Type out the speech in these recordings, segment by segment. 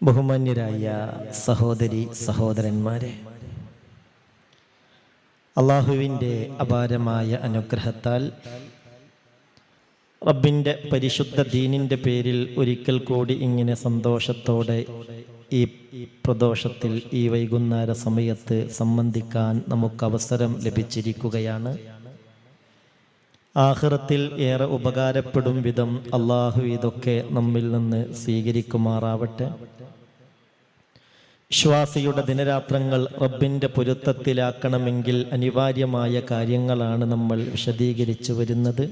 ബഹുമാന്യരായ സഹോദരി സഹോദരന്മാരെ, അള്ളാഹുവിൻ്റെ അപാരമായ അനുഗ്രഹത്താൽ റബ്ബിൻ്റെ പരിശുദ്ധ ദീനിൻ്റെ പേരിൽ ഒരിക്കൽ കൂടി ഇങ്ങനെ സന്തോഷത്തോടെ ഈ പ്രദോഷത്തിൽ ഈ വൈകുന്നേര സമയത്ത് സംബന്ധിക്കാൻ നമുക്ക് അവസരം ലഭിച്ചിരിക്കുകയാണ്. ആഖിറത്തിൽ ഏറെ ഉപകാരപ്പെടും വിധം അള്ളാഹു ഇതൊക്കെ നമ്മിൽ നിന്ന് സ്വീകരിക്കുമാറാവട്ടെ. വിശ്വാസിയുടെ ദിനരാത്രങ്ങൾ റബ്ബിൻ്റെ പൊരുത്തത്തിലാക്കണമെങ്കിൽ അനിവാര്യമായ കാര്യങ്ങളാണ് നമ്മൾ വിശദീകരിച്ചു വരുന്നത്.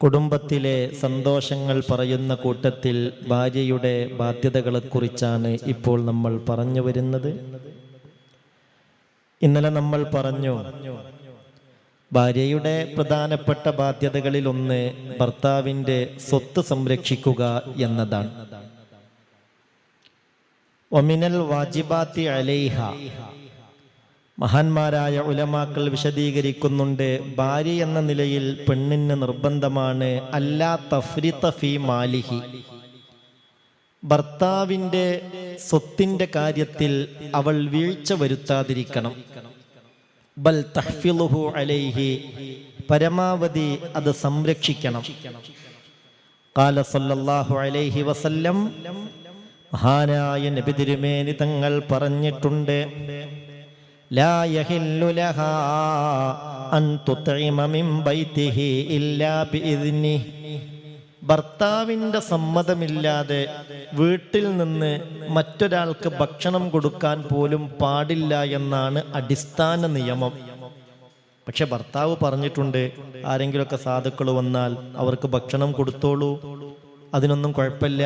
കുടുംബത്തിലെ സന്തോഷങ്ങൾ പറയുന്ന കൂട്ടത്തിൽ ഭാര്യയുടെ ബാധ്യതകളെക്കുറിച്ചാണ് ഇപ്പോൾ നമ്മൾ പറഞ്ഞു വരുന്നത്. ഇന്നലെ നമ്മൾ പറഞ്ഞു, ഭാര്യയുടെ പ്രധാനപ്പെട്ട ബാധ്യതകളിൽ ഒന്ന് ഭർത്താവിൻ്റെ സ്വത്ത് സംരക്ഷിക്കുക എന്നതാണ്. ഒമിനൽ വാജിബാത്തി അലൈഹ, മഹാന്മാരായ ഉലമാക്കൾ വിശദീകരിക്കുന്നുണ്ട്, ഭാര്യ എന്ന നിലയിൽ പെണ്ണിന് നിർബന്ധമാണ് അല്ലാ തഫ്രിത ഫീ മാലിഹി, ഭർത്താവിൻ്റെ സ്വത്തിൻ്റെ കാര്യത്തിൽ അവൾ വീഴ്ച വരുത്താതിരിക്കണം. ബൽ തഹ്ഫിളുഹു അലൈഹി, പരമാവധി അത് സംരക്ഷിക്കണം. ഖാല സല്ലല്ലാഹു അലൈഹി വസല്ലം, മഹാനായ നബി തിരുമേനി തങ്ങൾ പറഞ്ഞിട്ടുണ്ട്, ലാ യഹില്ലു ലഹാ അൻ തുത്ഇമ മിൻ ബൈതിഹി ഇല്ലാ ബിഇദ്നിഹി, ഭർത്താവിൻ്റെ സമ്മതമില്ലാതെ വീട്ടിൽ നിന്ന് മറ്റൊരാൾക്ക് ഭക്ഷണം കൊടുക്കാൻ പോലും പാടില്ല എന്നാണ് അടിസ്ഥാന നിയമം. പക്ഷെ ഭർത്താവ് പറഞ്ഞിട്ടുണ്ട്, ആരെങ്കിലുമൊക്കെ സാധുക്കൾ വന്നാൽ അവർക്ക് ഭക്ഷണം കൊടുത്തോളൂ, അതിനൊന്നും കുഴപ്പമില്ല.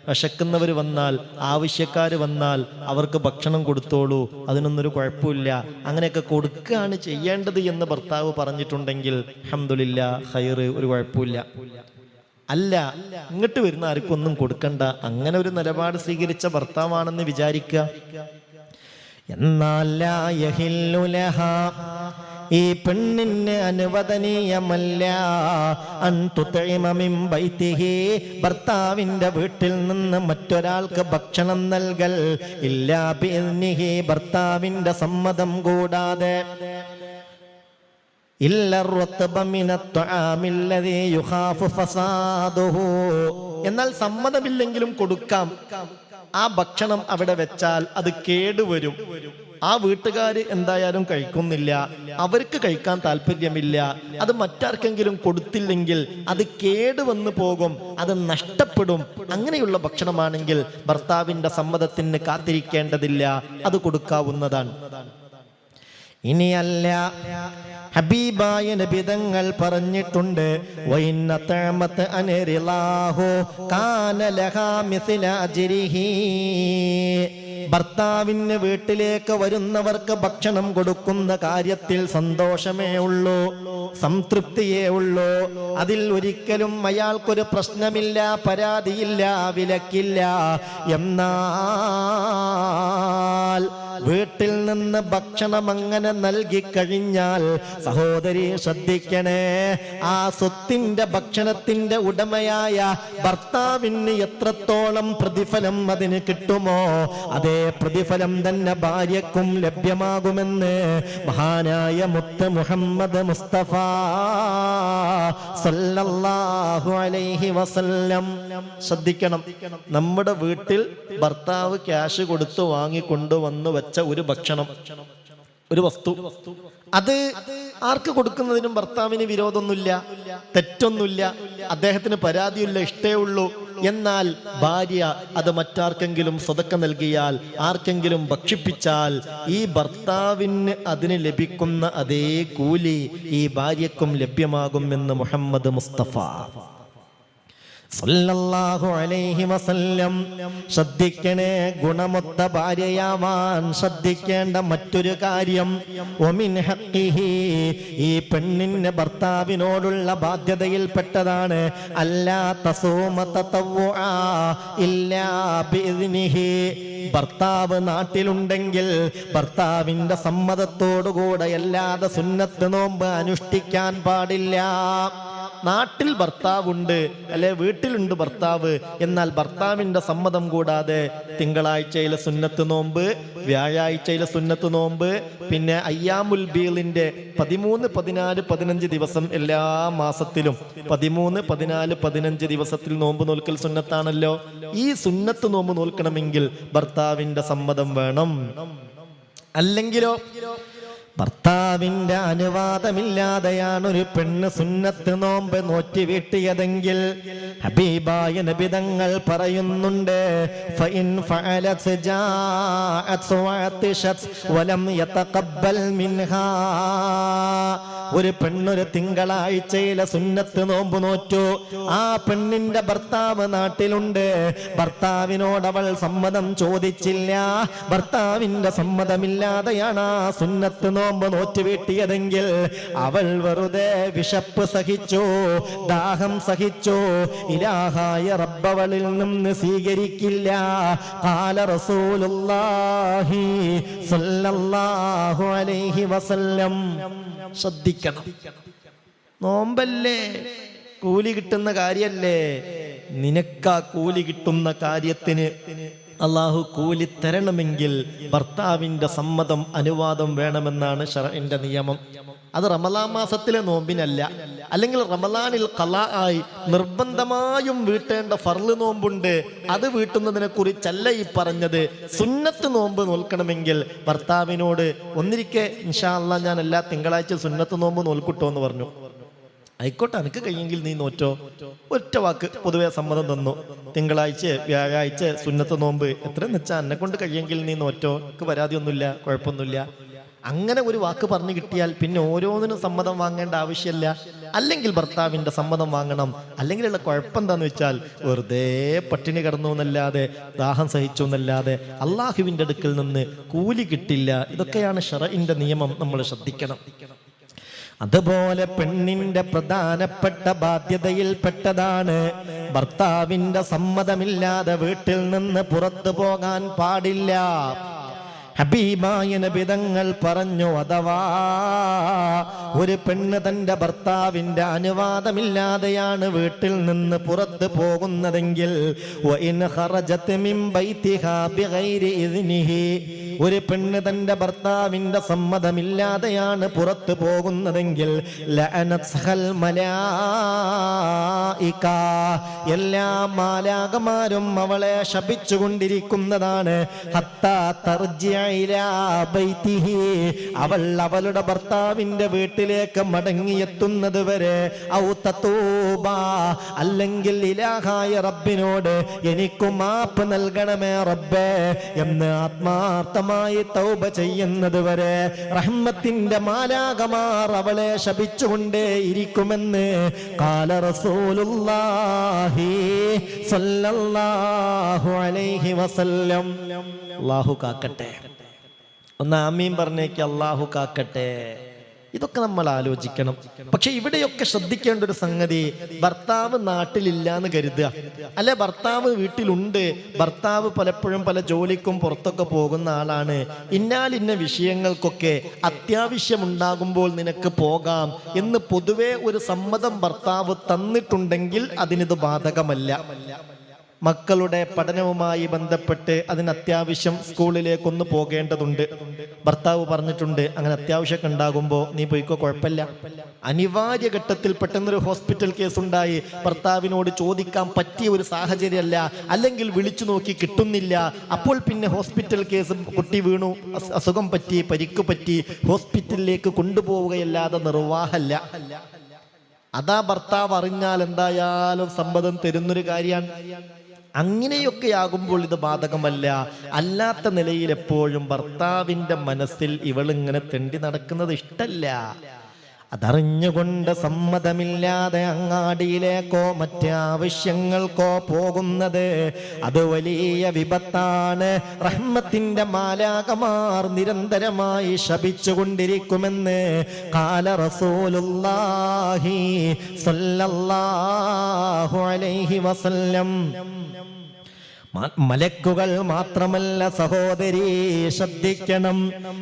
വിശക്കുന്നവർ വന്നാൽ, ആവശ്യക്കാർ വന്നാൽ അവർക്ക് ഭക്ഷണം കൊടുത്തോളൂ, അതിനൊന്നൊരു കുഴപ്പമില്ല. അങ്ങനെയൊക്കെ കൊടുക്കുകയാണ് ചെയ്യേണ്ടത് എന്ന് ഭർത്താവ് പറഞ്ഞിട്ടുണ്ടെങ്കിൽ അൽഹംദുലില്ലാ, ഖൈറ്, ഒരു കുഴപ്പമില്ല. അല്ല, ഇങ്ങോട്ട് വരുന്ന ആർക്കും ഒന്നും കൊടുക്കണ്ട, അങ്ങനെ ഒരു നിലപാട് സ്വീകരിച്ച ഭർത്താവാണെന്ന് വിചാരിക്കുക. എന്നാൽ ലാ യഹില്ലു ലഹാ, ഈ പെണ്ണിന് അനുവദനീയമല്ല അൻ തുത്ഇമ മിൻ ബൈതിഹി, ഭർത്താവിൻ്റെ വീട്ടിൽ നിന്ന് മറ്റൊരാൾക്ക് ഭക്ഷണം നൽകൽ ഇല്ലാ ബിഇദ്നിഹി, ഭർത്താവിൻ്റെ സമ്മതം കൂടാതെ. എന്നാൽ സമ്മതമില്ലെങ്കിലും കൊടുക്കാം. ആ ഭക്ഷണം അവിടെ വെച്ചാൽ അത് കേടുവരും. ആ വീട്ടുകാർ എന്തായാലും കഴിക്കുന്നില്ല, അവർക്ക് കഴിക്കാൻ താല്പര്യമില്ല. അത് മറ്റാർക്കെങ്കിലും കൊടുത്തില്ലെങ്കിൽ അത് കേടുവന്നു പോകും, അത് നഷ്ടപ്പെടും. അങ്ങനെയുള്ള ഭക്ഷണമാണെങ്കിൽ ഭർത്താവിൻ്റെ സമ്മതത്തിന് കാത്തിരിക്കേണ്ടതില്ല, അത് കൊടുക്കാവുന്നതാണ്. ഇനിയല്ല, ഹബീബായ നബി തങ്ങൾ പറഞ്ഞിട്ടുണ്ട്, വഇന്ന തഅമത അൻറിലാഹു കാന ലഹാ മിസ്ല അജ്രിഹി, ഭർത്താവിന് വീട്ടിലേക്ക് വരുന്നവർക്ക് ഭക്ഷണം കൊടുക്കുന്ന കാര്യത്തിൽ സന്തോഷമേ ഉള്ളൂ, സംതൃപ്തിയേ ഉള്ളൂ. അതിൽ ഒരിക്കലും അയാൾക്കൊരു പ്രശ്നമില്ല, പരാതിയില്ല, വിലക്കില്ല. എന്നാൽ വീട്ടിൽ നിന്ന് ഭക്ഷണം അങ്ങനെ നൽകിക്കഴിഞ്ഞാൽ, സഹോദരി ശ്രദ്ധിക്കണേ, ആ സ്വത്തിന്റെ ഭക്ഷണത്തിന്റെ ഉടമയായ ഭർത്താവിന് എത്രത്തോളം പ്രതിഫലം അതിന് കിട്ടുമോ അതേ പ്രതിഫലം തന്നെ ഭാര്യക്കും ലഭ്യമാകുമെന്ന് മഹാനായ മുത്ത് മുഹമ്മദ് മുസ്തഫ സല്ലല്ലാഹു അലൈഹി വസല്ലം. ശ്രദ്ധിക്കണം, നമ്മുടെ വീട്ടിൽ ഭർത്താവ് ക്യാഷ് കൊടുത്തു വാങ്ങിക്കൊണ്ടുവന്നു വെച്ച ഒരു ഭക്ഷണം, ഒരു വസ്തു, അത് ആർക്ക് കൊടുക്കുന്നതിനും ഭർത്താവിന് വിരോധമൊന്നുമില്ല, തെറ്റൊന്നുമില്ല, അദ്ദേഹത്തിന് പരാതിയില്ല, ഇഷ്ടേ ഉള്ളൂ. എന്നാൽ ഭാര്യ അത് മറ്റാർക്കെങ്കിലും സ്വതക്ക നൽകിയാൽ, ആർക്കെങ്കിലും ഭക്ഷിപ്പിച്ചാൽ, ഈ ഭർത്താവിന് അതിന് ലഭിക്കുന്ന അതേ കൂലി ഈ ഭാര്യക്കും ലഭ്യമാകുമെന്ന് മുഹമ്മദ് മുസ്തഫ സല്ലല്ലാഹു അലൈഹി വസല്ലം. ശ്രദ്ധിക്കണേ, ഗുണമൊത്ത ഭാര്യയാവാൻ ശ്രദ്ധിക്കേണ്ട മറ്റൊരു കാര്യം, വമിൻ ഹഖ്ഖിഹി, ഈ പെണ്ണിന്റെ ഭർത്താവിനോടുള്ള ബാധ്യതയിൽപ്പെട്ടതാണ് അല്ലാ തസൂമ തതവ്വുആ ഇല്ലാ ബിഇദ്നിഹി, ഭർത്താവ് നാട്ടിലുണ്ടെങ്കിൽ ഭർത്താവിന്റെ സമ്മതത്തോടുകൂടെ അല്ലാതെ സുന്നത്ത് നോമ്പ് അനുഷ്ഠിക്കാൻ പാടില്ല. നാട്ടിൽ ഭർത്താവുണ്ട്, അല്ലെ വീട്ടിലുണ്ട് ഭർത്താവ്, എന്നാൽ ഭർത്താവിന്റെ സമ്മതം കൂടാതെ തിങ്കളാഴ്ചയിലെ സുന്നത്ത് നോമ്പ്, വ്യാഴാഴ്ചയിലെ സുന്നത്ത് നോമ്പ്, പിന്നെ അയ്യാമുൽ ബീളിന്റെ 13, 14, 15 ദിവസം എല്ലാ മാസത്തിലും 13, 14, 15 ദിവസത്തിൽ നോമ്പ് നോൽക്കൽ സുന്നത്താണല്ലോ. ഈ സുന്നത്ത് നോമ്പ് നോൽക്കണമെങ്കിൽ ഭർത്താവിന്റെ സമ്മതം വേണം. അല്ലെങ്കിലോ ഭർത്താവിന്റെ അനുവാദമില്ലാതെയാണ് ഒരു പെണ്ണ് സുന്നത്ത് നോമ്പ് നോറ്റി വീട്ടിയതെങ്കിൽ ഹബീബായ നബി തങ്ങൾ പറയുന്നുണ്ട്, ഫഇൻ ഫഅലത് ജാഅത് വഅതിശത് വലം യതഖബ്ബൽ മിൻഹാ. ഒരു പെണ്ണൊരു തിങ്കളാഴ്ചയിലെ സുന്നത്ത് നോമ്പ് നോറ്റു, ആ പെണ്ണിന്റെ ഭർത്താവ് നാട്ടിലുണ്ട്, ഭർത്താവിനോട് അവൾ സമ്മതം ചോദിച്ചില്ല, ഭർത്താവിന്റെ സമ്മതമില്ലാതെയാണ് ആ സുന്നത്ത് നോമ്പ് നോറ്റ് വീട്ടിയതെങ്കിൽ അവൾ വെറുതെ വിശപ്പ് സഹിച്ചു, ദാഹം സഹിച്ചു, ഇലാഹായ റബ്ബവളിൽ നിന്ന് സ്വീകരിക്കില്ല. ഖാല റസൂലുള്ളാഹി സ്വല്ലല്ലാഹു അലൈഹി വസല്ലം. ശ്രദ്ധിക്കണം, നോമ്പല്ലേ, കൂലി കിട്ടുന്ന കാര്യല്ലേ, നിനക്കാ കൂലി കിട്ടുന്ന കാര്യത്തിന് അള്ളാഹു കൂലി തരണമെങ്കിൽ ഭർത്താവിന്റെ സമ്മതം, അനുവാദം വേണമെന്നാണ് ശർഇന്റെ നിയമം. അത് റമളാൻ മാസത്തിലെ നോമ്പിനല്ല, അല്ലെങ്കിൽ റമളാനിൽ ഖളാ ആയി നിർബന്ധമായും വീട്ടേണ്ട ഫർള് നോമ്പുണ്ട്, അത് വീട്ടുന്നതിനെ കുറിച്ചല്ല ഈ പറഞ്ഞത്. സുന്നത്ത് നോമ്പ് നോൽക്കണമെങ്കിൽ ഭർത്താവിനോട് ഒന്നിരിക്കെ ഇൻഷാ അല്ലാഹ് ഞാൻ എല്ലാ തിങ്കളാഴ്ച സുന്നത്ത് നോമ്പ് നോൽക്കുട്ടോ എന്ന് പറഞ്ഞു. ആയിക്കോട്ടെ, എനിക്ക് കഴിയെങ്കിൽ നീ നോറ്റോ. ഒറ്റ വാക്ക് പൊതുവെ സമ്മതം തന്നു. തിങ്കളാഴ്ച വ്യാഴാഴ്ച സുന്നത്ത് നോമ്പ് എത്രയെന്ന് വെച്ചാൽ എന്നെ കൊണ്ട് കഴിയെങ്കിൽ നീ നോറ്റോ, എനിക്ക് പരാതിയൊന്നുമില്ല, കുഴപ്പമൊന്നുമില്ല. അങ്ങനെ ഒരു വാക്ക് പറഞ്ഞു കിട്ടിയാൽ പിന്നെ ഓരോന്നിനും സമ്മതം വാങ്ങേണ്ട ആവശ്യമില്ല. അല്ലെങ്കിൽ ഭർത്താവിന്റെ സമ്മതം വാങ്ങണം. അല്ലെങ്കിലുള്ള കുഴപ്പം എന്താന്ന് വെച്ചാൽ വെറുതെ പട്ടിണി കിടന്നു എന്നല്ലാതെ, ദാഹം സഹിച്ചു എന്നല്ലാതെ അള്ളാഹുവിന്റെ അടുക്കൽ നിന്ന് കൂലി കിട്ടില്ല. ഇതൊക്കെയാണ് ശർഇന്റെ നിയമം, നമ്മൾ ശ്രദ്ധിക്കണം. അതുപോലെ പെണ്ണിന്റെ പ്രധാനപ്പെട്ട ബാധ്യതയിൽപ്പെട്ടതാണ് ഭർത്താവിന്റെ സമ്മതമില്ലാതെ വീട്ടിൽ നിന്ന് പുറത്തു പോകാൻ പാടില്ല. ഹബീബായ നബി തങ്ങൾ പറഞ്ഞു, അഥവാ ഒരു പെണ്ണ് തന്റെ ഭർത്താവിന്റെ അനുവാദമില്ലാതെയാണ് വീട്ടിൽ നിന്ന് പുറത്ത് പോകുന്നതെങ്കിൽ, വഇൻ ഖറജത് മിൻ ബൈതിഹാ ബിഗൈരി ഇദ്നിഹി, ഒരു പെണ്ണ് തന്റെ ഭർത്താവിന്റെ സമ്മതമില്ലാതെയാണ് പുറത്ത് പോകുന്നതെങ്കിൽ, ലഅനത്ഹൽ മലായിക, എല്ലാ മാലാകമാരും അവളെ ശപിച്ചുകൊണ്ടിരിക്കുന്നതാണ്. ഹത്താ തർജിഅ ഇലാ ബൈതിഹി, അവൾ അവളുടെ ഭർത്താവിന്റെ വീട്ടിലേക്ക് മടങ്ങിയെത്തുന്നത് വരെ, ഔ തതൂബ, അല്ലെങ്കിൽ ഇലാഹായ റബ്ബിനോട് എനിക്ക് മാപ്പ് നൽകണമേ റബ്ബേ എന്ന് ആത്മാർത്ഥമായി തൗബ ചെയ്യുന്നത് വരെ റഹ്മത്തിന്റെ മാലാകമാർ അവളെ ശപിച്ചുകൊണ്ടേ ഇരിക്കുമെന്ന് ഖാല റസൂലുള്ളാഹി സ്വല്ലല്ലാഹു അലൈഹി വസല്ലം. അല്ലാഹു കാക്കട്ടെ. ഒന്ന് ആമീൻ പറഞ്ഞേക്ക്, അല്ലാഹു കാക്കട്ടെ. ഇതൊക്കെ നമ്മൾ ആലോചിക്കണം. പക്ഷെ ഇവിടെയൊക്കെ ശ്രദ്ധിക്കേണ്ട ഒരു സംഗതി, ഭർത്താവ് നാട്ടിലില്ല എന്ന് കരുതുക, അല്ലെ ഭർത്താവ് വീട്ടിലുണ്ട്, ഭർത്താവ് പലപ്പോഴും പല ജോലിക്കും പുറത്തൊക്കെ പോകുന്ന ആളാണ്, ഇന്ന വിഷയങ്ങൾക്കൊക്കെ അത്യാവശ്യമുണ്ടാകുമ്പോൾ നിനക്ക് പോകാം എന്ന് പൊതുവെ ഒരു സമ്മതം ഭർത്താവ് തന്നിട്ടുണ്ടെങ്കിൽ അതിനിത് ബാധകമല്ല. മക്കളുടെ പഠനവുമായി ബന്ധപ്പെട്ട് അതിന് അത്യാവശ്യം സ്കൂളിലേക്കൊന്ന് പോകേണ്ടതുണ്ട്, ഭർത്താവ് പറഞ്ഞിട്ടുണ്ട് അങ്ങനെ അത്യാവശ്യമൊക്കെ ഉണ്ടാകുമ്പോൾ നീ പോയിക്കോ, കുഴപ്പമില്ല. അനിവാര്യ ഘട്ടത്തിൽ പെട്ടെന്നൊരു ഹോസ്പിറ്റൽ കേസ് ഉണ്ടായി, ഭർത്താവിനോട് ചോദിക്കാൻ പറ്റിയ ഒരു സാഹചര്യമല്ല, അല്ലെങ്കിൽ വിളിച്ചു നോക്കി കിട്ടുന്നില്ല, അപ്പോൾ പിന്നെ ഹോസ്പിറ്റൽ കേസ്, കുട്ടി വീണു, അസുഖം പറ്റി, പരിക്ക് പറ്റി, ഹോസ്പിറ്റലിലേക്ക് കൊണ്ടുപോവുകയല്ലാതെ നിർവാഹമല്ല. അതാ ഭർത്താവ് അറിഞ്ഞാൽ എന്തായാലും സമ്മതം തരുന്നൊരു കാര്യമാണ്. അങ്ങനെയൊക്കെ ആകുമ്പോൾ ഇത് ബാധകമല്ല. അല്ലാത്ത നിലയിൽ എപ്പോഴും ഭർത്താവിന്റെ മനസ്സിൽ ഇവളിങ്ങനെ തെണ്ടി നടക്കുന്നത് ഇഷ്ടല്ല. അതറിഞ്ഞുകൊണ്ട് സമ്മതമില്ലാതെ അങ്ങാടിയിലേക്കോ മറ്റാവശ്യങ്ങൾക്കോ പോകുന്നത് അത് വലിയ വിപത്താണ്. റഹ്മത്തിന്റെ മാലാകമാർ നിരന്തരമായി ശപിച്ചുകൊണ്ടിരിക്കുമെന്ന് ഖാല റസൂലുള്ളാഹി സ്വല്ലല്ലാഹു അലൈഹി വസല്ലം. മലക്കുകൾ മാത്രമല്ല സഹോദരി, ശ്രദ്ധിക്കണം.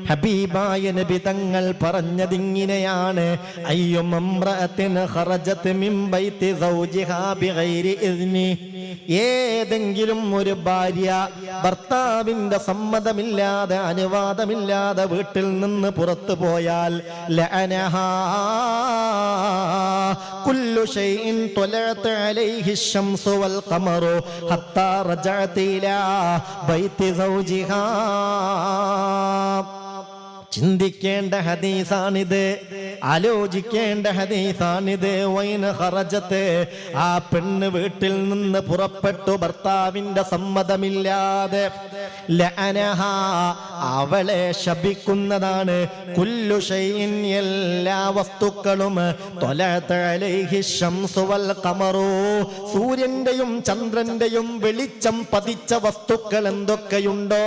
ഹബീബായ നബി തങ്ങൾ പറഞ്ഞതിങ്ങനെയാണ്: അയ്യുമംറഅത്തിൻ ഖറജത് മിൻ ബൈതി സൗജിഹാ ബിഗൈരി ഇദ്നി. ഏതെങ്കിലും ഒരു ഭാര്യ ഭർത്താവിന്റെ സമ്മതമില്ലാതെ, അനുവാദമില്ലാതെ വീട്ടിൽ നിന്ന് പുറത്തു പോയാൽ ലഅനഹാ കുല്ലു ഷൈഇൻ ത്വലഅത് അലൈഹി ശംസു വൽ ഖമറു ഹത്താ റജഅത് ഇലാ ബൈതി സൗജിഹാ. ചിന്തിക്കേണ്ട ഹദീസാണിത്, ആലോചിക്കേണ്ട ഹദീസാണിത്. വൈന ഖറജത്ത്, ആ പെണ്ണ് വീട്ടിൽ നിന്ന് പുറപ്പെട്ടു ഭർത്താവിന്റെ സമ്മതമില്ലാതെ, ലഅനഹാ, അവളെ ശപിക്കുന്നതാണ്. കുല്ലു ഷൈഇൻ, എല്ലാ വസ്തുക്കളും, ത്വലഅത അലൈഹി ശംസു വൽ ഖമറു, സൂര്യന്റെയും ചന്ദ്രന്റെയും വെളിച്ചം പതിച്ച വസ്തുക്കൾ എന്തൊക്കെയുണ്ടോ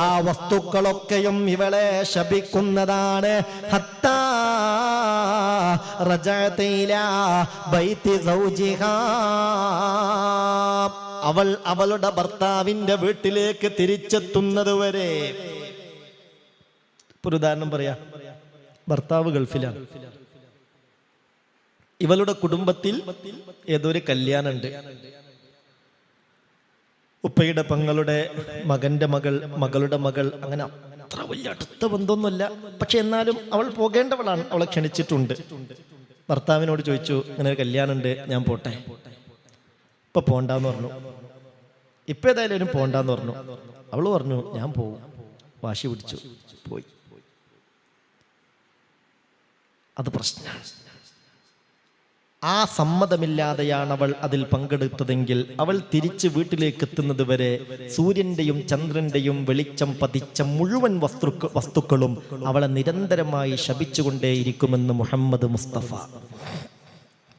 ആ വസ്തുക്കളൊക്കെയും ഇവളെ ശപിക്കുന്നതാണ്. ഹത്താ റജഅത ഇലാ ബൈതി സൗജിഹാ, അവൾ അവളുടെ ഭർത്താവിന്റെ വീട്ടിലേക്ക് തിരിച്ചെത്തുന്നത് വരെ. ഒരു ഉദാഹരണം പറയാ, ഭർത്താവ് ഗൾഫിലാണ്, ഇവളുടെ കുടുംബത്തിൽ ഏതൊരു കല്യാണമുണ്ട്. ഉപ്പയുടെ പെങ്ങളുടെ മകന്റെ മകൾ, മകളുടെ മകൾ, അങ്ങനെ അത്ര വലിയ അടുത്ത ബന്ധമൊന്നുമില്ല. പക്ഷെ എന്നാലും അവൾ പോകേണ്ടവളാണ്, അവളെ ക്ഷണിച്ചിട്ടുണ്ട്. ഭർത്താവിനോട് ചോദിച്ചു, ഇങ്ങനെ ഒരു കല്യാണം ഉണ്ട്, ഞാൻ പോട്ടെ? ഇപ്പൊ പോണ്ടാന്ന് പറഞ്ഞു. ഇപ്പൊ ഏതായാലും പോണ്ടാന്ന് പറഞ്ഞു. അവള് പറഞ്ഞു, ഞാൻ പോവും. വാശി പിടിച്ചു, പോയി. അത് പ്രശ്നമാണ്. ആ സമ്മതമില്ലാതെയാണ് അവൾ അതിൽ പങ്കെടുത്തതെങ്കിൽ അവൾ തിരിച്ച് വീട്ടിലേക്ക് എത്തുന്നത് വരെ സൂര്യന്റെയും ചന്ദ്രന്റെയും വെളിച്ചം പതിച്ച മുഴുവൻ വസ്തുക്കളും അവളെ നിരന്തരമായി ശപിച്ചുകൊണ്ടേയിരിക്കുമെന്ന് മുഹമ്മദ് മുസ്തഫ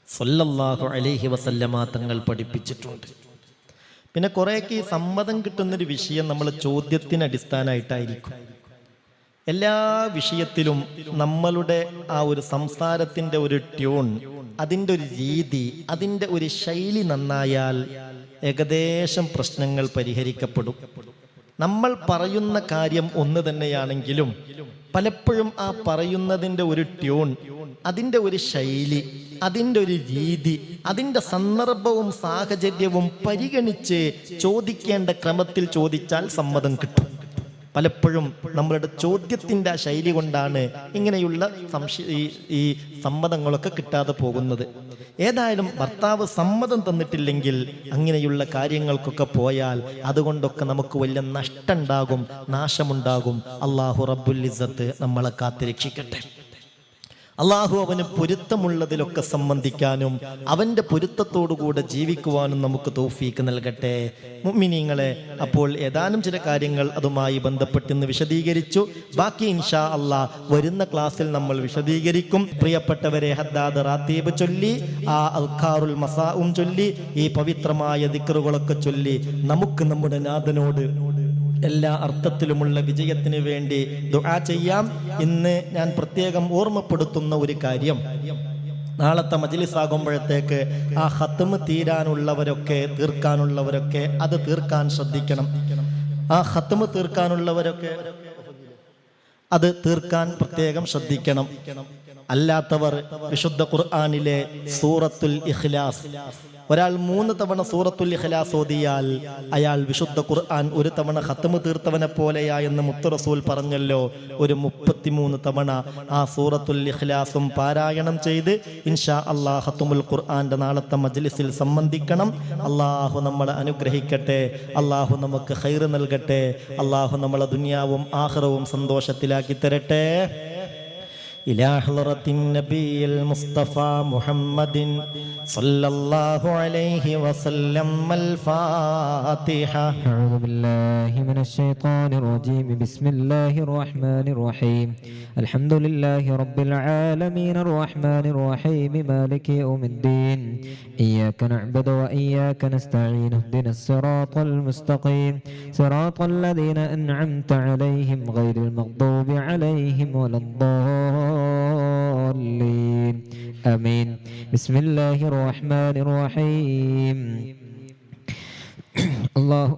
സല്ലല്ലാഹു അലൈഹി വസല്ലമ തങ്ങൾ പഠിപ്പിച്ചിട്ടുണ്ട്. പിന്നെ കുറേയൊക്കെ ഈ സമ്മതം കിട്ടുന്നൊരു വിഷയം നമ്മൾ ചോദ്യത്തിന് അടിസ്ഥാനമായിട്ടായിരിക്കും. എല്ലാ വിഷയത്തിലും നമ്മളുടെ ആ ഒരു സംസാരത്തിൻ്റെ ഒരു ട്യൂൺ, അതിൻ്റെ ഒരു രീതി, അതിൻ്റെ ഒരു ശൈലി നന്നായാൽ ഏകദേശം പ്രശ്നങ്ങൾ പരിഹരിക്കപ്പെടും. നമ്മൾ പറയുന്ന കാര്യം ഒന്ന് തന്നെയാണെങ്കിലും പലപ്പോഴും ആ പറയുന്നതിൻ്റെ ഒരു ട്യൂൺ, അതിൻ്റെ ഒരു ശൈലി, അതിൻ്റെ ഒരു രീതി, അതിൻ്റെ സന്ദർഭവും സാഹചര്യവും പരിഗണിച്ച് ചോദിക്കേണ്ട ക്രമത്തിൽ ചോദിച്ചാൽ സമ്മതം കിട്ടും. പലപ്പോഴും നമ്മളുടെ ചോദ്യത്തിൻ്റെ ശൈലി കൊണ്ടാണ് ഇങ്ങനെയുള്ള ഈ സമ്മതങ്ങളൊക്കെ കിട്ടാതെ പോകുന്നത്. ഏതായാലും ഭർത്താവ് സമ്മതം തന്നിട്ടില്ലെങ്കിൽ അങ്ങനെയുള്ള കാര്യങ്ങൾക്കൊക്കെ പോയാൽ അതുകൊണ്ടൊക്കെ നമുക്ക് വലിയ നഷ്ടമുണ്ടാകും, നാശമുണ്ടാകും. അല്ലാഹു റബ്ബുൽ ഇസ്സത്ത് നമ്മളെ കാത്തുരക്ഷിക്കട്ടെ. അള്ളാഹു അവന് പൊരുത്തമുള്ളതിലൊക്കെ സംബന്ധിക്കാനും അവൻ്റെ പൊരുത്തത്തോടുകൂടെ ജീവിക്കുവാനും നമുക്ക് തൗഫീക്ക് നൽകട്ടെ. മുഅ്മിനീങ്ങളെ, അപ്പോൾ ഏതാനും ചില കാര്യങ്ങൾ അതുമായി ബന്ധപ്പെട്ടിന്ന് വിശദീകരിച്ചു. ബാക്കി ഇൻഷാ അള്ളാഹ് വരുന്ന ക്ലാസ്സിൽ നമ്മൾ വിശദീകരിക്കും. പ്രിയപ്പെട്ടവരെ, ഹദ്ദാദ് റാത്തീബ് ചൊല്ലി, ആ അൽഖാറുൽ മസാഉം ചൊല്ലി, ഈ പവിത്രമായ ദിക്റുകളൊക്കെ ചൊല്ലി നമുക്ക് നമ്മുടെ നാഥനോട് എല്ലാ അർത്ഥത്തിലുമുള്ള വിജയത്തിന് വേണ്ടി ദുആ ചെയ്യാം. ഇന്ന് ഞാൻ പ്രത്യേകം ഓർമ്മപ്പെടുത്തുന്ന ഒരു കാര്യം, നാളത്തെ മജ്ലിസ് ആകുമ്പോഴത്തേക്ക് ആ ഖത്മ് തീർക്കാനുള്ളവരൊക്കെ അത് തീർക്കാൻ ശ്രദ്ധിക്കണം. ആ ഖത്മ് തീർക്കാനുള്ളവരൊക്കെ അത് തീർക്കാൻ പ്രത്യേകം ശ്രദ്ധിക്കണം. അല്ലാത്തവർ വിശുദ്ധ ഖുർആനിലെ സൂറത്തുൽ ഇഖ്ലാസ്, ഒരാൾ 3 തവണ സൂറത്തുൽ ഇഖ്ലാസ് ഓതിയാൽ അയാൾ വിശുദ്ധ ഖുർആൻ ഒരു തവണ ഖത്മ് തീർത്തവനെ പോലെയാ എന്ന് മുത്ത് റസൂൽ പറഞ്ഞല്ലോ. ഒരു 33 തവണ ആ സൂറത്തുൽ ഇഖ്ലാസും പാരായണം ചെയ്ത് ഇൻഷാ അല്ലാഹ് ഖത്മുൽ ഖുർആന്റെ നാളത്തെ മജ്ലിസിൽ സംബന്ധിക്കണം. അല്ലാഹു നമ്മളെ അനുഗ്രഹിക്കട്ടെ, അല്ലാഹു നമുക്ക് ഖൈർ നൽകട്ടെ, അല്ലാഹു നമ്മളെ ദുനിയാവും ആഖിറവും സന്തോഷത്തിലാക്കി തരട്ടെ. إلى حضرة النبي المصطفى محمد صلى الله عليه وسلم. الفاتحة. أعوذ بالله من الشيطان الرجيم. بسم الله الرحمن الرحيم. الحمد لله رب العالمين الرحمن الرحيم مالك يوم الدين. إياك نعبد وإياك نستعين. اهدنا الصراط المستقيم صراط الذين أنعمت عليهم غير المغضوب عليهم ولا الضالين. آمين. بسم الله الرحمن الرحيم. الله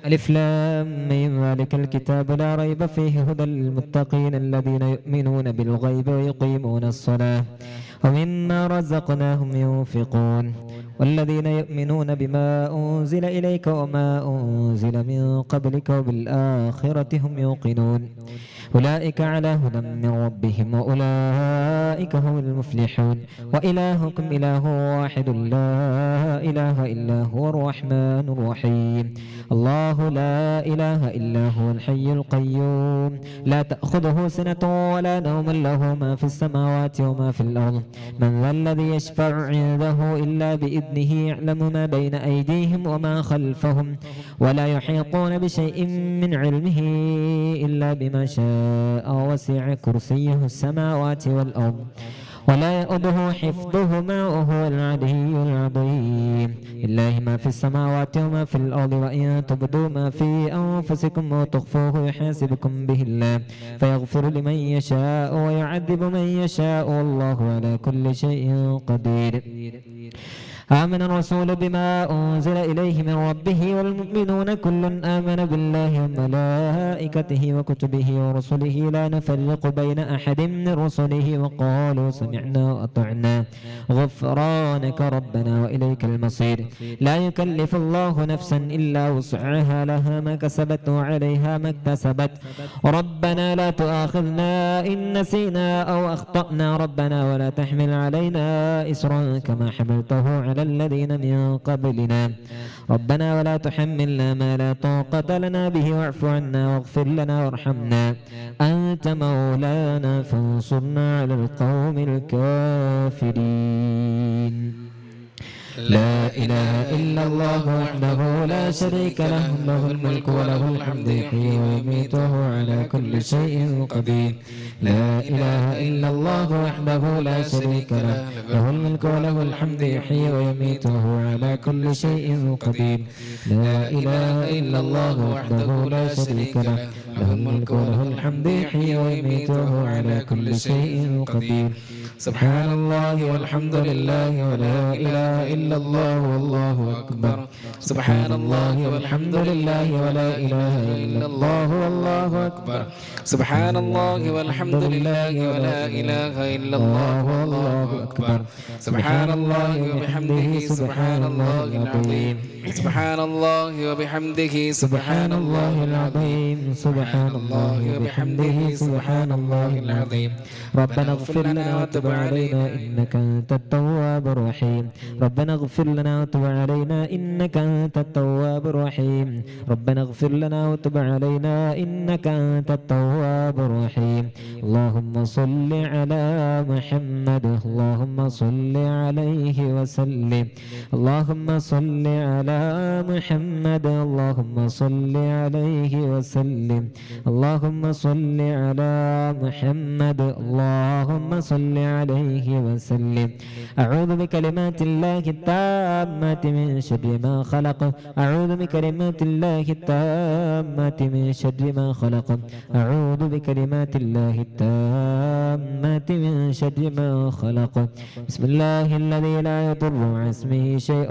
ألف لام ميم ذلك الكتاب لا ريب فيه هدى للمتقين الذين يؤمنون بالغيب ويقيمون الصلاة ومما رزقناهم ينفقون والذين يؤمنون بما أنزل إليك وما أنزل من قبلك وبالآخرة هم يوقنون أولئك على هدى من ربهم وأولئك هم المفلحون وإلهكم إله واحد لا إله إلا هو الرحمن الرحيم الله لا إله إلا هو الحي القيوم لا تأخذه سنة ولا نوم له ما في السماوات وما في الأرض من ذا الذي يشفع عنده إلا بإذنه يعلم ما بين أيديهم وما خلفهم ولا يحيطون بشيء من علمه إلا بما شاء وسع كرسيه السماوات والأرض ولا يؤده حفظهما وهو العلي العظيم لله ما في السماوات وما في الأرض وإن تبدوا ما في أنفسكم وتخفوه يحاسبكم به الله فيغفر لمن يشاء ويعذب من يشاء والله على كل شيء قدير آمن الرسول بما أنزل إليه من ربه والمؤمنون كل آمن بالله وملائكته وكتبه ورسله لا نفرق بين أحد من رسله وقالوا سمعنا وأطعنا غفرانك ربنا وإليك المصير لا يكلف الله نفسا إلا وسعها لها ما كسبت وعليها ما اكتسبت ربنا لا تؤاخذنا إن نسينا أو أخطأنا ربنا ولا تحمل علينا إسرا كما حملته على الذين من قبلنا ربنا ولا تحملنا ما لا طاقة لنا به واعف عنا واغفر لنا وارحمنا أنت مولانا فانصرنا على القوم الكافرين لا إله إلا الله وحده لا شريك له له الملك وله الحمد يحيي ويميت وهو على كل شيء قدير لا إله إلا الله وحده لا شريك له له الملك وله الحمد يحيي ويميت وهو على كل شيء قدير لا إله إلا الله وحده لا شريك له له الملك وله الحمد يحيي ويميت وهو على كل شيء قدير سبحان الله والحمد لله ولا إله إلا الله والله أكبر سبحان الله والحمد لله ولا إله إلا الله والله أكبر سبحان الله والحمد لله ولا إله إلا الله والله أكبر سبحان الله وبحمده سبحان الله العظيم سبحان الله وبحمده سبحان الله العظيم سبحان الله وبحمده سبحان الله العظيم ربنا اغفر لنا وتب علينا إنك أنت التواب الرحيم ربنا اغفر لنا وتب علينا إنك أنت التواب الرحيم ربنا اغفر لنا وتب علينا إنك أنت التواب الرحيم اللهم صل على محمد اللهم صل عليه وسلم اللهم صل على محمد اللهم صل عليه وسلم اللهم صل على محمد اللهم صل عليه وسلم أعوذ بكلمات الله التامات من شر ما خلق أعوذ بكلمات الله التامات من شر ما خلق أعوذ بكلمات الله التامات من شر ما خلق بسم الله الذي لا يضر مع اسمه شيء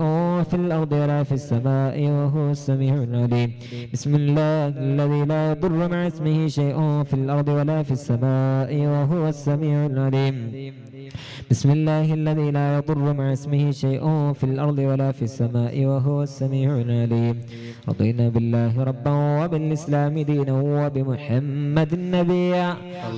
في الأرض ولا في السماء وهو السميع العليم بسم الله الذي لا يضر مع اسمه شيء في الأرض ولا في السماء وهو السميع العليم بسم الله الذي لا يضر مع اسمه شيء في الأرض ولا في السماء وهو السميع العليم رضينا بالله ربا وبالإسلام دينا وبمحمد نبيا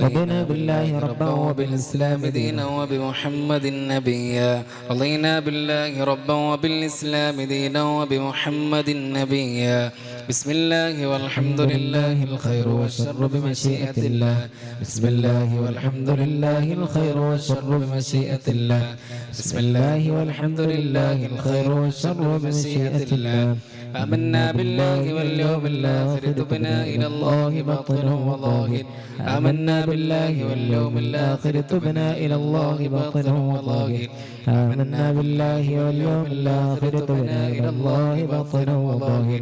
رضينا بالله ربا وبالإسلام دينا وبمحمد نبيا رضينا بالله ربا وبالإسلام دينا وبمحمد نبيا بسم الله والحمد لله الخير والشر بمشيئة الله بسم الله والحمد لله الخير والشر بمشيئة الله بسم الله والحمد لله الخير والشر بمشيئة الله آمنا بالله واليوم الآخر تبنا إلى الله باطنا وظاهر آمنا بالله واليوم الآخر تبنا إلى الله باطنا وظاهر آمنا بالله واليوم الآخر تبنا إلى الله باطنا وظاهر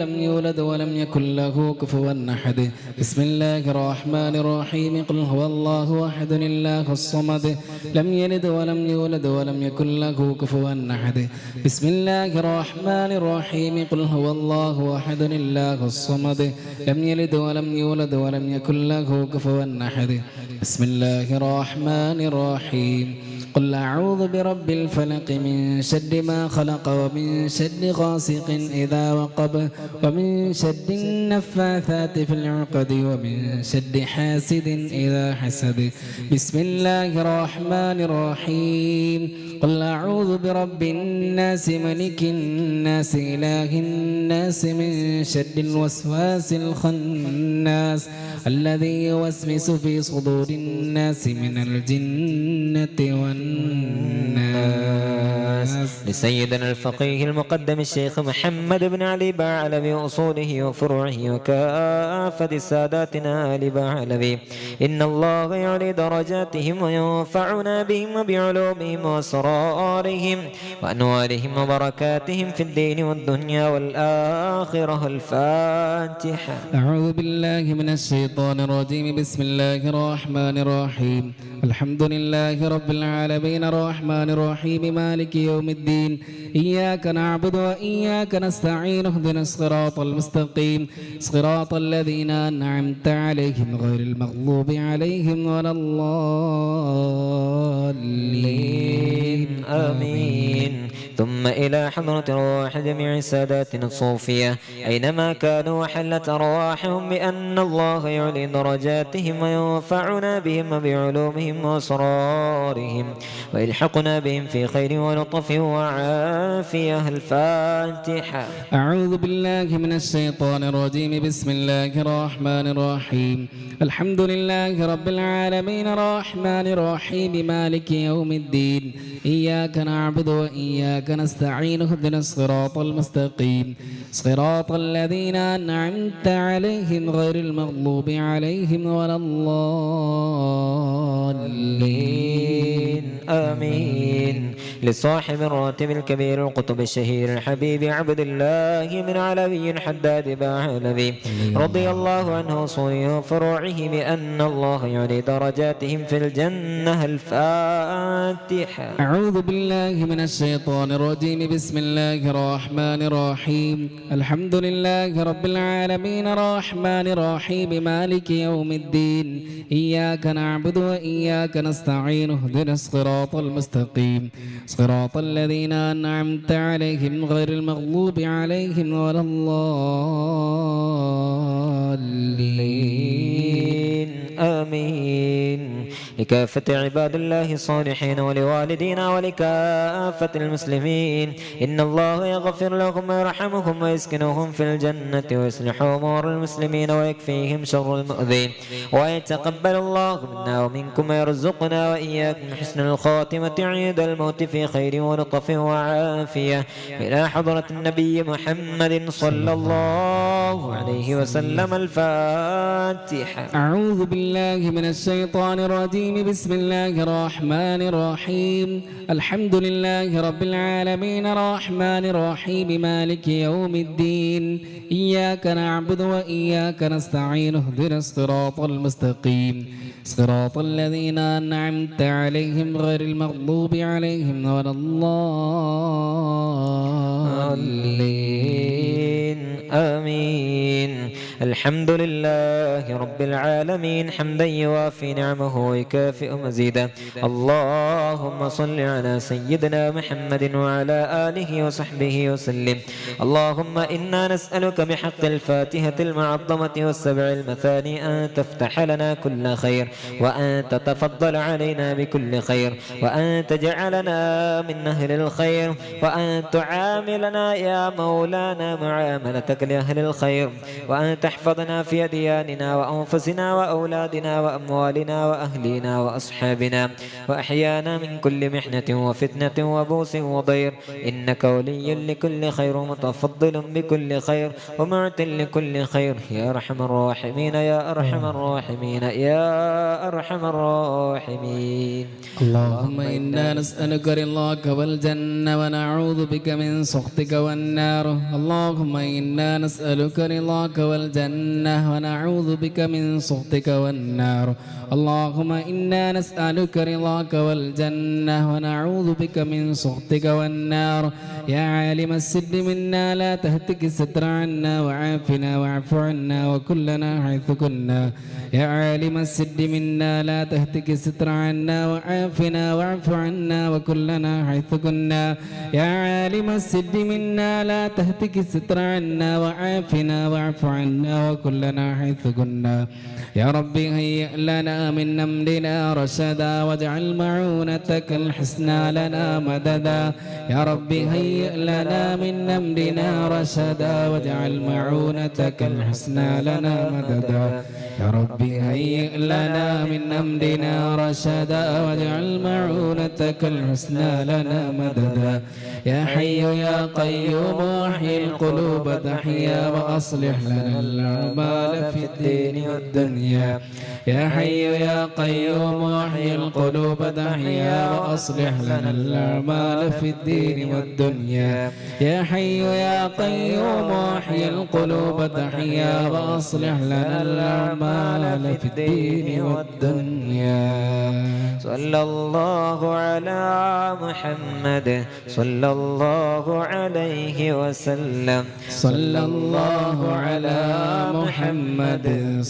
ولم يولد ولم يكن له كفوا أحد بسم الله الرحمن الرحيم قل هو الله أحد الله الصمد لم يلد ولم يولد ولم يكن له كفوا أحد بسم الله الرحمن الرحيم قل هو الله أحد الله الصمد لم يلد ولم يولد ولم يكن له كفوا أحد بسم الله الرحمن الرحيم قل أعوذ برب الفلق من شر ما خلق ومن شر غاسق إذا وقب ومن شر النفاثات في العقد ومن شر حاسد إذا حسد بسم الله الرحمن الرحيم قل أعوذ برب الناس ملك الناس إله الناس من شر الوسواس الخناس الذي يوسوس في صدور الناس من الجنة والناس لسيدنا الفقيه المقدم الشيخ محمد بن علي بعلبي وأصوله وفروعه وكافة ساداتنا آل بعلبي إن الله يعلي درجاتهم وينفعنا بهم وبعلومهم وأسرارهم وأنوارهم وبركاتهم في الدين والدنيا والآخرة. الفاتحة. أعوذ بالله من الشيطان الرجيم بسم الله الرحمن الرحيم الحمد لله رب العالمين الرحمن الرحيم مالك يوم الدين إياك نعبد وإياك نستعين اهدنا الصراط المستقيم صراط الذين أنعمت عليهم غير المغضوب عليهم ولا الضالين آمين. ثم إلى حضرة أرواح جميع ساداتنا الصوفية أينما كانوا وحلت أرواحهم بأن الله يعلي درجاتهم وينفعنا بهم وبعلومهم وأسرارهم ويلحقنا بهم في خير ولطف وعافية. الفاتحة. أعوذ بالله من الشيطان الرجيم بسم الله الرحمن الرحيم الحمد لله رب العالمين الرحمن الرحيم مالك يوم الدين إياك نعبد وإياك نستعين اهدنا الصراط المستقيم صراط الذين أنعمت عليهم غير المغضوب عليهم ولا الضالين. آمين. لصاحب الراتب الكبير القطب الشهير الحبيب عبد الله بن علوي حداد بعلوي رضي الله عنه وصوله وفروعه بأن الله يعلي درجاتهم في الجنة. الفاتحة. أعوذ بالله من الشيطان الرجيم بسم الله الرحمن الرحيم الحمد لله رب العالمين الرحمن الرحيم مالك يوم الدين إياك نعبد وإياك نستعين اهدنا الصراط المستقيم صراط الذين أنعمت عليهم غير المغضوب عليهم ولا الضالين. آمين. لكافة عباد الله الصالحين ولوالدينا ولكافة المسلمين إن الله يغفر لهم ويرحمهم ويسكنهم في الجنة ويصلح أمور المسلمين ويكفيهم شر المؤذين ويتقبل الله منا ومنكم ويرزقنا وإياكم حسن الخاتمة عند الموت في خير ولطف وعافية. إلى حضرة النبي محمد صلى الله عليه وسلم. الفاتحة. أعوذ بالله من الشيطان الرجيم بسم الله الرحمن الرحيم الحمد لله رب العالمين الرحمن الرحيم مالك يوم الدين إياك نعبد وإياك نستعين اهدنا الصراط المستقيم صراط الذين أنعمت عليهم غير المغضوب عليهم ولا الضالين. آمين. الحمد لله رب العالمين حمدا يوافي نعمه ويكافئ مزيدا. اللهم صل على سيدنا محمد وعلى آله وصحبه وسلم. اللهم إنا نسألك بحق الفاتحة المعظمة والسبع المثاني أن تفتح لنا كل خير وأن تتفضل علينا بكل خير وأن تجعلنا من أهل الخير وأن تعاملنا يا مولانا معاملتك لأهل الخير وأن تحفظنا في أدياننا وأنفسنا وأولادنا وأموالنا وأهلنا وأصحابنا وأحيانا من كل محنة وفتنة وبوس وضير، إنك ولي لكل خير ومتفضل بكل خير ومعت لكل خير يا أرحم الراحمين يا أرحم الراحمين يا أرحم الراحمين. اللهم إنا نسألك رضاك والجنة ونعوذ بك من سخطك والنار. اللهم إنا نسألك رضاك والجنة ونعوذ بك من سخطك والنار. اللهم إنا نسألك رضاك والجنة ونعوذ بك من سخطك والنار. يا عالم السر منا لا تهتك الستر عنا وعافنا واعف عنا وكلنا حيث كنا. يا عالم السر منا لا تهتك الستر عنا وعافنا واعف عنا وكلنا حيث كنا. يا عالم السر منا لا تهتك الستر عنا وعافنا واعف عنا وكلنا حيث كنا. يا ربي هيئ لنا من أمرنا رشدا واجعل معونتك الحسنى لنا مددا. يا ربي هيئ لنا من أمرنا رشدا واجعل معونتك الحسنى لنا مددا. يا ربي هيئ لنا من أمرنا رشدا واجعل معونتك الحسنى لنا مددا. يا حي يا قيوم احيي القلوب تحيا وأصلح لنا الأعمال في الدين والدنيا. يا حي يا قيوم احيي القلوب تحيا وأصلح لنا الأعمال في الدين والدنيا. يا حي يا قيوم احيي القلوب تحيا وأصلح لنا الأعمال في الدين والدنيا. صلى الله على محمد صلى الله عليه وسلم. صلى الله على محمد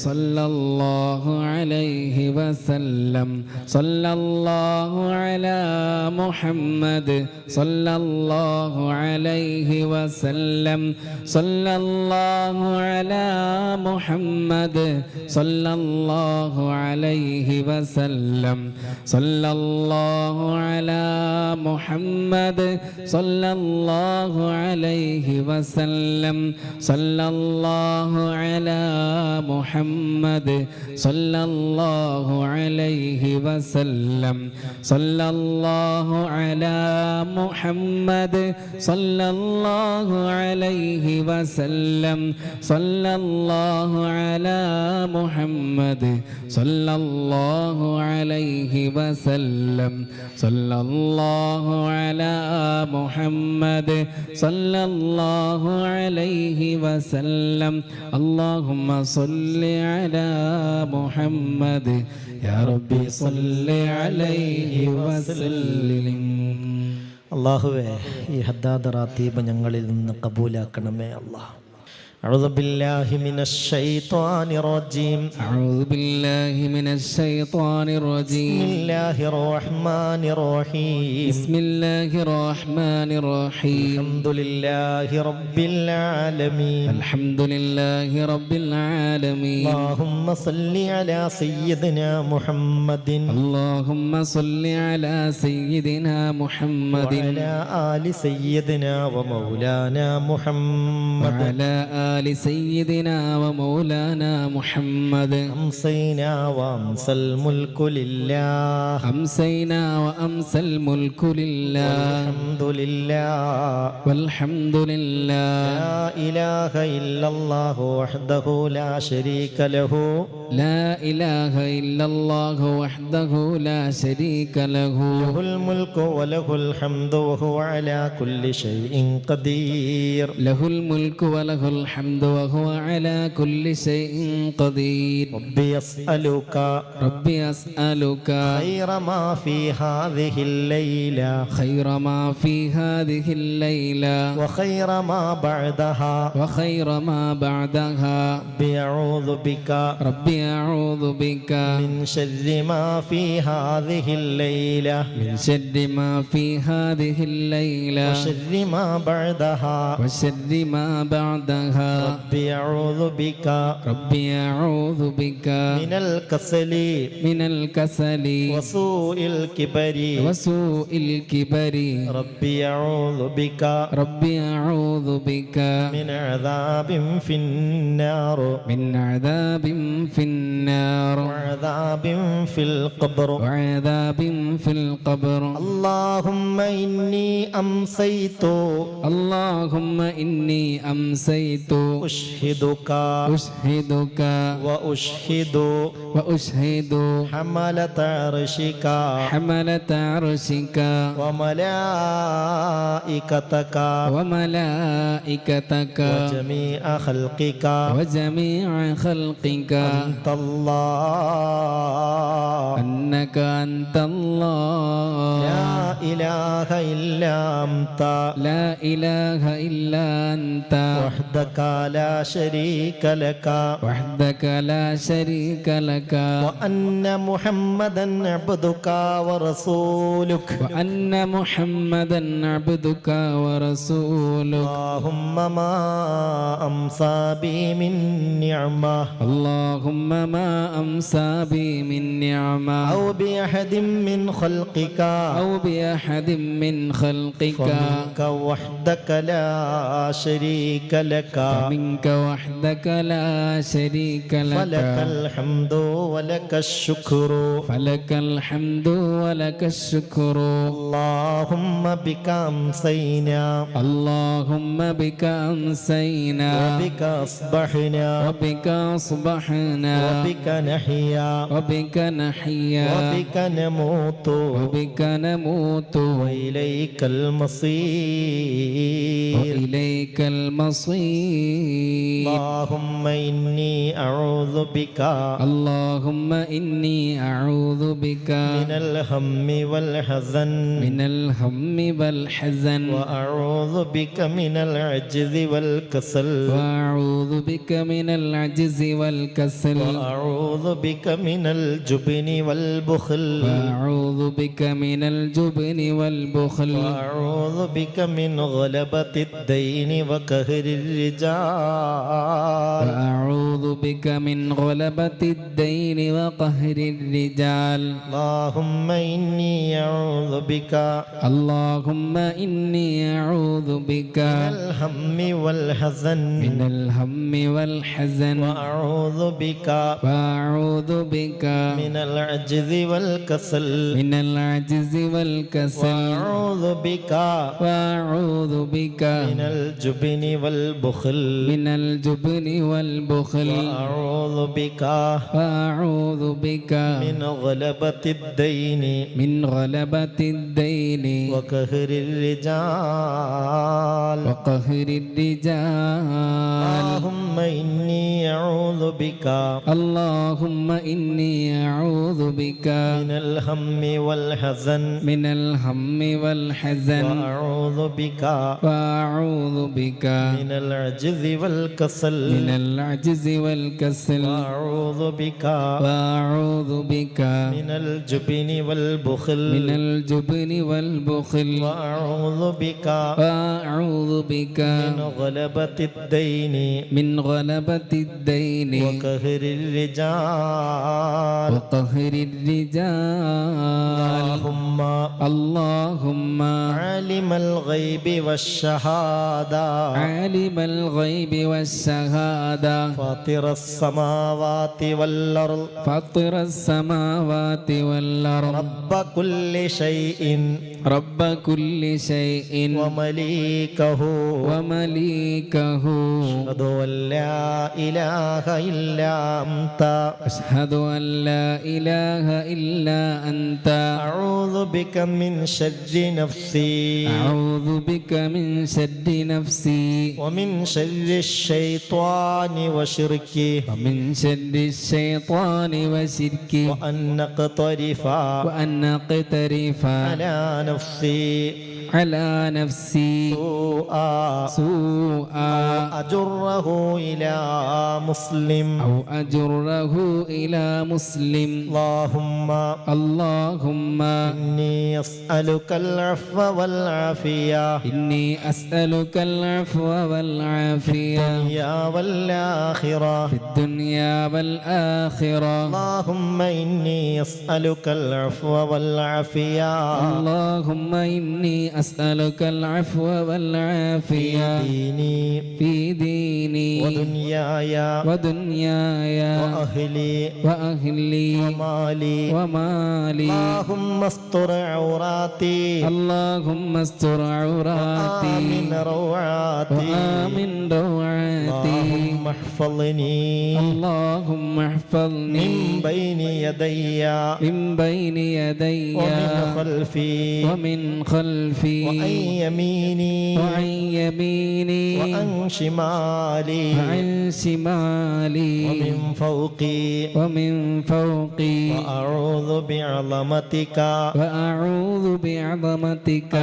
صلى الله عليه وسلم. صلى الله على محمد صلى الله عليه وسلم. صلى الله على محمد صلى الله عليه وسلم. صلى الله على محمد صلى الله عليه وسلم. صلى الله على محمد صلى الله عليه وسلم. صلى الله على محمد صلى الله عليه وسلم. صلى الله على محمد صلى الله عليه وسلم. صلى الله على محمد صلى الله عليه وسلم. اللهم صل على محمد يا ربي صل عليه وسلم. അള്ളാഹുവേ, ഈ ഹദ്ദാദ് റാത്തീബ് ഞങ്ങളിൽ നിന്ന് കബൂലാക്കണമേ അല്ലാഹ്. أعوذ بالله من الشيطان الرجيم. أعوذ بالله من الشيطان الرجيم. بسم الله الرحمن الرحيم. بسم الله الرحمن الرحيم. الحمد لله رب العالمين. الحمد لله رب العالمين. اللهم صل على سيدنا محمد اللهم صل على سيدنا محمد وعلى آل سيدنا ومولانا محمد وعلى آل سيدنا ومولانا محمد. أمسينا وأمسى الملك لله. أمسينا وأمسى الملك لله. الحمد لله والحمد لله. لا إله إلا الله وحده لا شريك له. لا إله إلا الله وحده لا شريك له. له الملك وله الحمد وهو على كل شيء قدير. له الملك وله الحمد وهو على كل شيء قدير. ربي أسألك ربي أسألك خير ما في هذه الليلة خير ما في هذه الليلة وخير ما بعدها وخير ما بعدها. ربي أعوذ بك ربي أعوذ بك من شر ما في هذه الليلة من شر ما في هذه الليلة وشر ما بعدها وشر ما بعدها. ربي أعوذ بك ربي أعوذ بك من الكسل من الكسل وسوء الكبر وسوء الكبر ربي أعوذ بك ربي أعوذ بك من عذاب في النار من عذاب في النار وعذاب في القبر وعذاب في القبر اللهم إني أمسيت اللهم إني أمسيت أشهدك أشهدك وأشهد وأشهد حملة عرشك حملة عرشك وملائكتك وملائكتك وجميع خلقك وجميع خلقك أنت الله أنك أنت الله لا إله إلا أنت لا إله إلا أنت وحدك لا شريك لك وحدك لا شريك لك وأن محمدا عبدك ورسولك وأن محمدا عبدك ورسولك اللهم ما أمسى بي من نعمة اللهم ما أمسى بي من نعمة أو بأحد من خلقك أو بأحد من خلقك فمنك وحدك لا شريك لك منك وحدك لا شريك لك فلك الحمد ولك الشكر فلك الحمد ولك الشكر اللهم بك أمسينا اللهم بك أمسينا وبك أصبحنا وبك أصبحنا وبك نحيا وبك نحيا وبك نموت وبك نموت وإليك المصير وإليك المصير اللهم إني أعوذ بك اللهم إني أعوذ بك من الهم والحزن من الهم والحزن وأعوذ بك من العجز والكسل وأعوذ بك من العجز والكسل وأعوذ بك من الجبن والبخل وأعوذ بك من الجبن والبخل وأعوذ بك من غلبة الدين وقهر الرجال وأعوذ بك من غلبة الدين وقهر الرجال اللهم إني أعوذ بك اللهم إني أعوذ بك من الهم والحزن من الهم والحزن وأعوذ بك وأعوذ بك من العجز والكسل من العجز والكسل وأعوذ بك وأعوذ بك من الجبن والبخل من الجبن والبخل وأعوذ بك وأعوذ بك من غلبة الدين من غلبة الدين وقهر الرجال وقهر الرجال اللهم إني أعوذ بك اللهم إني أعوذ بك من الهم والحزن من الهم والحزن وأعوذ بك وأعوذ بك من العجز والكسل من العجز والكسل وأعوذ بك وأعوذ بك من الجبن والبخل من الجبن والبخل وأعوذ بك وأعوذ بك من غلبة الدين من غلبة الدين وقهر الرجال وقهر الرجال اللهم عالم الغيب والشهادة عالم الغيب والشهادة فاطر السماوات والأرض فاطر السماوات والأرض رب كل شيء رب كل شيء ومليكه ومليكه أشهد أن لا إله إلا أنت أشهد أن لا إله إلا أنت أعوذ بك من شر نفسي أعوذ بك من شر نفسي ومن شر الشيطان وشركه ومن شر الشيطان وشركه وأن نقترف وأن نقترف على نفسي على نفسي سوءا أجره إلى مسلم أو أجره إلى مسلم اللهم إني أسألك العفو والعافية إني أسألك العفو والعافية في الدنيا والآخرة اللهم إني أسألك العفو والعافية اللهم إني أسألك العفو والعافية في ديني ودنياي وأهلي ومالي اللهم استر عوراتي اللهم استر عوراتي وآمن روعاتي اللهم احفظني من بين يدي ومن خلفي وعن يميني وعن شمالي ومن فوقي وأعوذ بعظمتك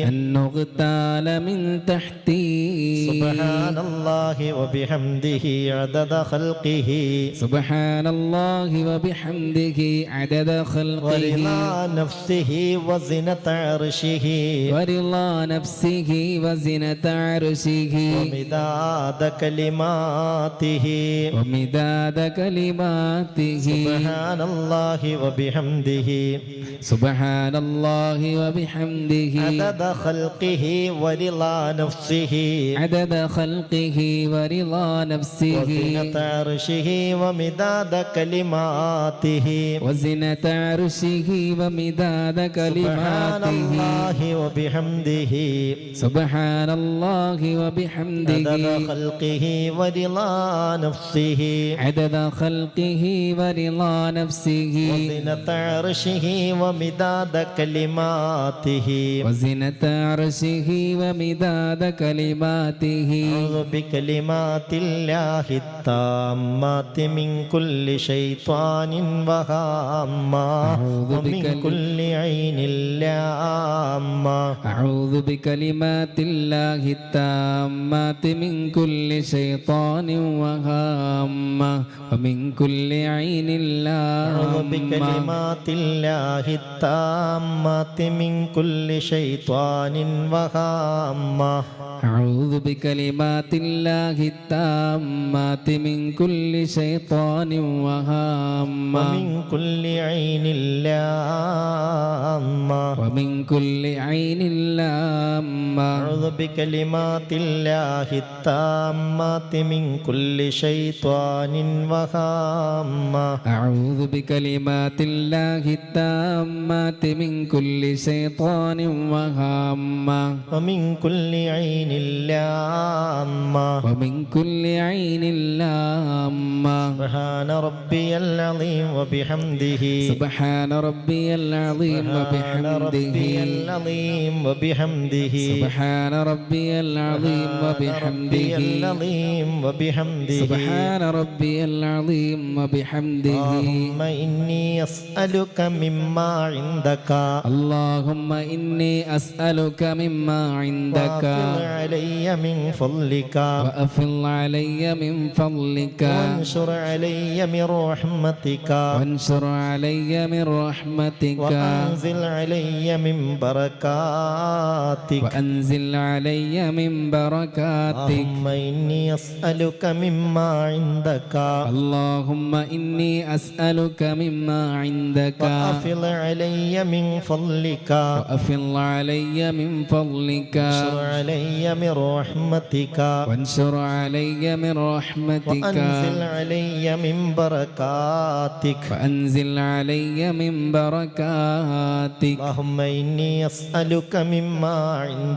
أن نغتال من تحتي سبحان الله وبحمده عدد خلقه ورضا نفسه وزنة عرشه ومداد كلماته سبحان الله وبحمده عدد خلقه ورضا نفسه وزنة عرشه ومداد كلماته سبحان الله وبحمده عدد خلقه ورضا نفسه وزنة عرشه ومداد كلماته أعوذ بكلمات الله التامات من كل شيطان وهامة ومن كل عين لامة أعوذ بكلمات الله التامات من كل شيطان وهامة ومن كل عين أعوذ لامة بكلمات الله التامات من كل شيطان وهامة أعوذ بكلمات الله التامات من كل شيطان وهامة ومن كل عين لامة ومن كل عين لامة أعوذ بكلمات الله التامات من كل شيطان وهامة أعوذ بكلمات الله التامات من كل شيطان وهامة ومن كل عين لامة ومن كل عين لامة سبحان ربي العظيم وبحمده سبحان ربي العظيم وبحمده سبحان ربي العظيم وبحمده سبحان ربي العظيم وبحمده اللهم إني أسألك مما عندك اللهم إني أسألك مما عندك وأفض علي من فضلك وأفض علي من فضلك وانشر علي من رحمتك وانشر علي من رحمتك وأنزل علي من بركاتك وأنزل علي من بركاتك اللهم إني أسألك مما عندك اللهم إني أسألك مما عندك وأفض علي من فضلك وأفض علي من فضلك وانشر علي من رحمتك وانشر علي من رحمتك وأنزل علي من بركاتك وأنزل علي من بركاتك اللهم إني أسألك مما عندك